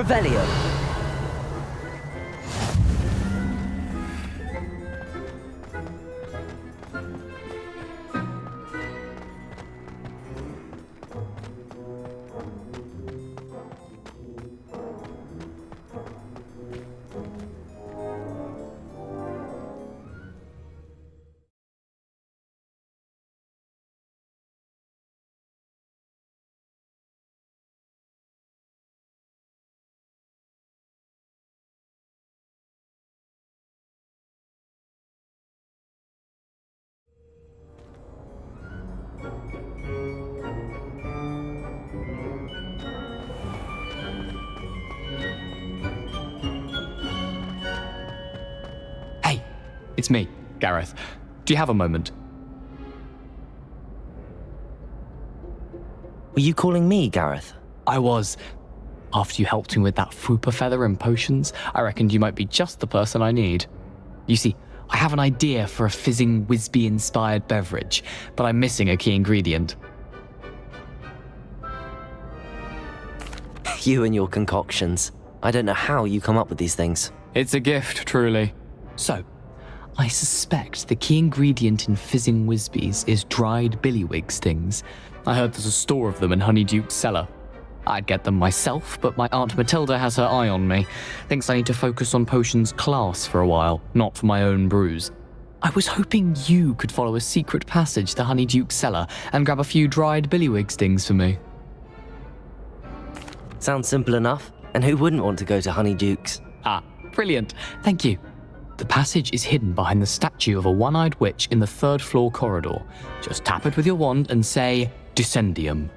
S3: Revelio.
S19: It's me, Gareth. Do you have a moment?
S3: Were you calling me, Gareth?
S19: I was. After you helped me with that Fupa feather and potions, I reckoned you might be just the person I need. You see, I have an idea for a fizzing Wisby-inspired beverage, but I'm missing a key ingredient.
S3: You and your concoctions. I don't know how you come up with these things.
S19: It's a gift, truly. So, I suspect the key ingredient in fizzing Wisbies is dried billywig stings. I heard there's a store of them in Honeyduke's cellar. I'd get them myself, but my Aunt Matilda has her eye on me. Thinks I need to focus on potions class for a while, not for my own brews. I was hoping you could follow a secret passage to Honeyduke's cellar and grab a few dried billywig stings for me.
S3: Sounds simple enough. And who wouldn't want to go to Honeyduke's?
S19: Ah, brilliant. Thank you. The passage is hidden behind the statue of a one-eyed witch in the 3rd floor corridor. Just tap it with your wand and say, Descendium.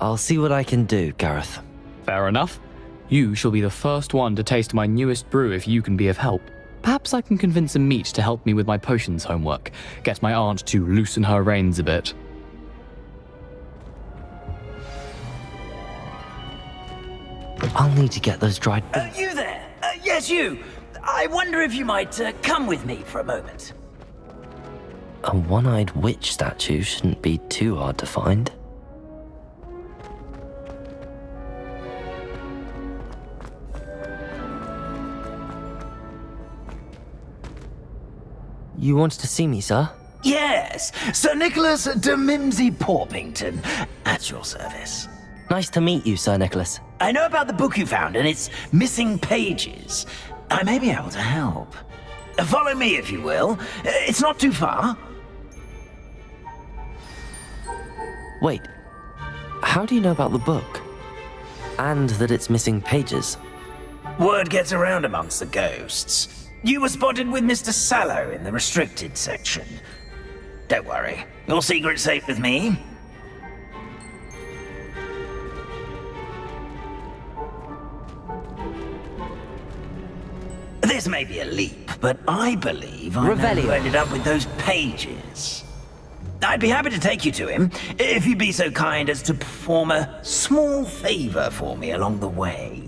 S3: I'll see what I can do, Gareth.
S19: Fair enough. You shall be the first one to taste my newest brew if you can be of help. Perhaps I can convince a meat to help me with my potions homework. Get my aunt to loosen her reins a bit.
S3: I'll need to get those dried...
S20: You there? Yes, you. I wonder if you might come with me for a moment.
S3: A one-eyed witch statue shouldn't be too hard to find. You wanted to see me, sir?
S20: Yes, Sir Nicholas de Mimsy Porpington, at your service.
S3: Nice to meet you, Sir Nicholas.
S20: I know about the book you found and its missing pages. I may be able to help. Follow me, if you will. It's not too far.
S3: Wait, how do you know about the book? And that it's missing pages?
S20: Word gets around amongst the ghosts. You were spotted with Mr. Sallow in the restricted section. Don't worry, your secret's safe with me. This may be a leap, but I believe I know who ended up with those pages. I'd be happy to take you to him, if you'd be so kind as to perform a small favor for me along the way.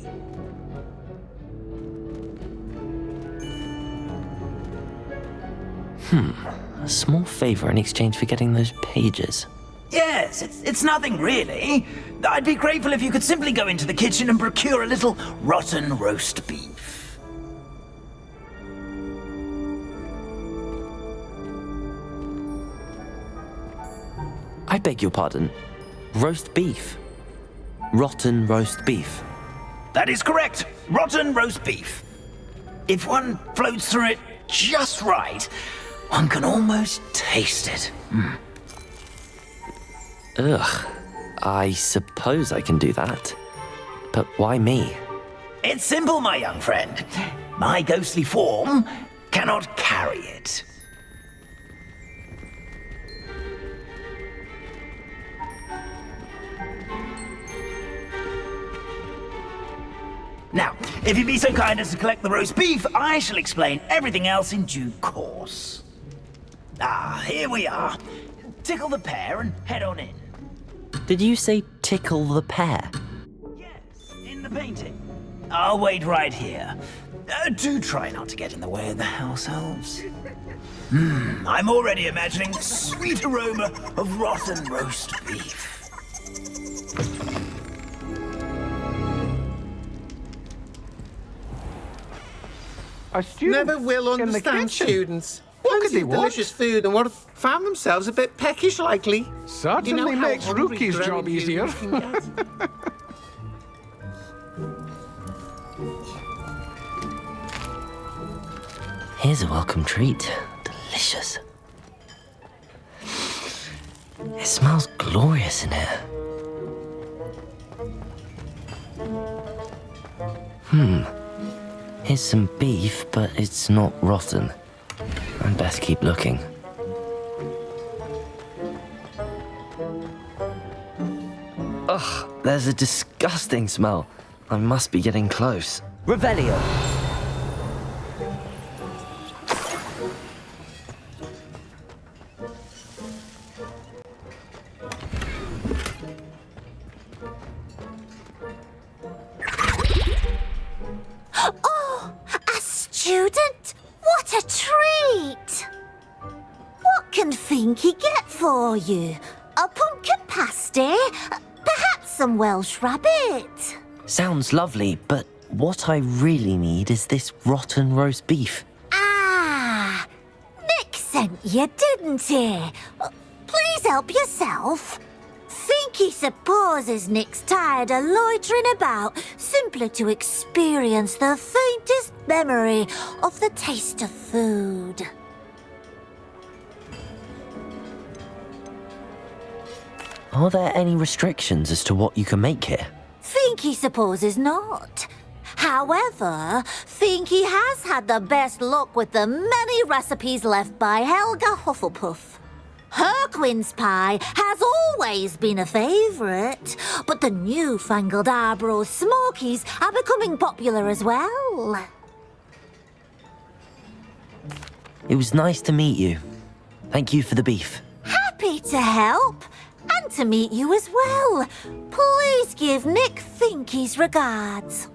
S3: A small favor in exchange for getting those pages.
S20: Yes, it's nothing really. I'd be grateful if you could simply go into the kitchen and procure a little rotten roast beef.
S3: I beg your pardon. Roast beef. Rotten roast beef.
S20: That is correct. Rotten roast beef. If one floats through it just right, one can almost taste it.
S3: Ugh. I suppose I can do that. But why me?
S20: It's simple, my young friend. My ghostly form cannot carry it. Now, if you'd be so kind as to collect the roast beef, I shall explain everything else in due course. Ah, here we are. Tickle the pear and head on in.
S3: Did you say tickle the pear?
S20: Yes, in the painting. I'll wait right here. Do try not to get in the way of the house elves. I'm already imagining the sweet aroma of rotten roast beef.
S21: never will understand students. Plenty of delicious food and would have found themselves a bit peckish likely.
S22: Certainly makes Rookie's job easier.
S3: Here's a welcome treat. Delicious. It smells glorious in here. Here's some beef, but it's not rotten. I'd best keep looking. Ugh, there's a disgusting smell. I must be getting close. Revelio!
S23: Oh, a student? What a treat! What can Finky get for you? A pumpkin pasty? Perhaps some Welsh rabbit?
S3: Sounds lovely, but what I really need is this rotten roast beef.
S23: Ah, Nick sent you, didn't he? Please help yourself. Finky supposes Nick's tired of loitering about simply to experience the faintest memory of the taste of food.
S3: Are there any restrictions as to what you can make here?
S23: Finky supposes not. However, Finky has had the best luck with the many recipes left by Helga Hufflepuff. Her quince pie has always been a favourite, but the newfangled Arbroath Smokies are becoming popular as well.
S3: It was nice to meet you. Thank you for the beef.
S23: Happy to help, and to meet you as well. Please give Nick Finky's regards.